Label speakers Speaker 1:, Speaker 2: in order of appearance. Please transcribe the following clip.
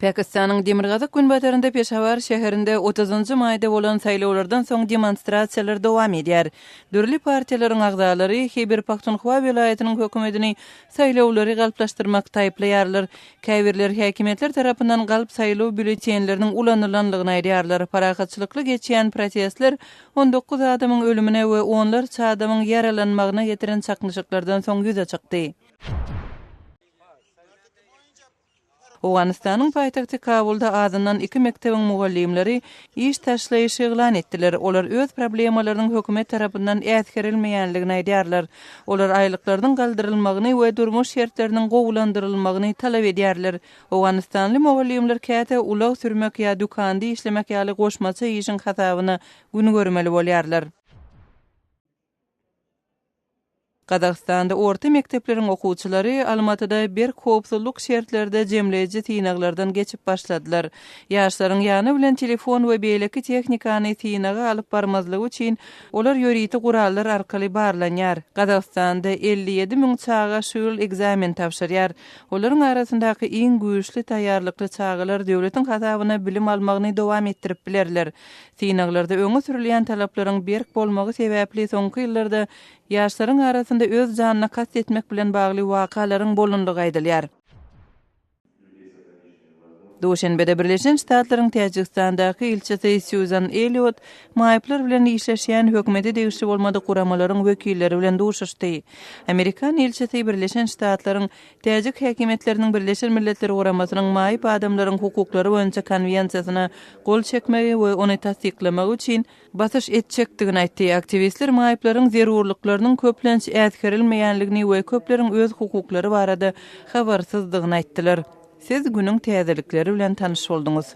Speaker 1: Pakistan'ın Demirgazak günbatarında Peshawar şäherinde 30-njy maýda bolan saýlawlardan soň demonstrasiýalar dowam edýär. Dürli partiýalaryň agzalary Heber Pakhtunkhwa welaýatynyň hökümetini saýlawlary galplaşdyrmak taýplaýarlar. Käbirler häkimetler tarapyndan galp saýlaw bülletenleriniň ulanýanlygyny aýdýarlar. Paragatçylykly geçýän protestler 19 adamyň ölümine we onlarça adamyň yaralanmagyna getiren çakmyşyklardan soň ýüze çykdy. Owganistanyň paýtagty Kabulda adından 2 mektebiň mugallimleri iş taşlaýyşy eglan etdiler. Olar öz problemalarynyň hökümet tarapyndan ätkerilmeýänligini aýdýarlar. Olar aýlyklarynyň galdyrylmagyny we durmuş şertleriniň gowulandyrylmagyny talap edýärler. Owganistanly mugallimler käte ulaw sürmek ýa dükanda işlemek ýaly goşmaça işiň hasabyna gün görmeli bolýarlar. Kazakstanda orta mektepleriň okuwçylary Almatyda bir kopsulluk şertlerde jemleýici tiýnaglardan geçip başladylar. Ýaşlaryň ýany bilen telefon we beýleki tehnikany tiýnaga alyp barmazlygy üçin olar ýöriti gurallar arkaly barlanýar. Kazakstanda 57 000 çaga şuul egzamin tapşyrýar. Olaryň arasyndaky iň güýçli taýýarlykly çagalar döwletiň hasabyna bilim almagyny dowam etdirip bilerler. Tiýnaglarda öňe sürilýän talaplaryň berk bolmagy sebäpli soňky ýyllarda ýaşlaryň arasynda öz janyna kast etmek bilen bagly wakalaryň bolundygy aýdylýar. Doşenbede Birleşen Ştatlaryň Täjikstandaky ilçesi Susan Elliot maýaplar bilen işleşýän hökümeti degişli bolmady guramalaryň wekilleri bilen duşuşdy. Amerikan ilçesi Birleşen Ştatlaryň täjik häkimetleriniň Birleşen Milletler Guramasynyň maýap adamlaryň hukuklary boýunça konvensiýasyna gol çekmegi we ony tasdiklamak üçin basyş etjekdigini aýtdy. Aktivistler maýaplaryň zerurlyklarynyň köplenç ätkerilmeýänligini we köpleriň öz hukuklary barada habarsyzdygyny aýtdylar. Siz günüň täzelikleri bilen tanış boldunuz.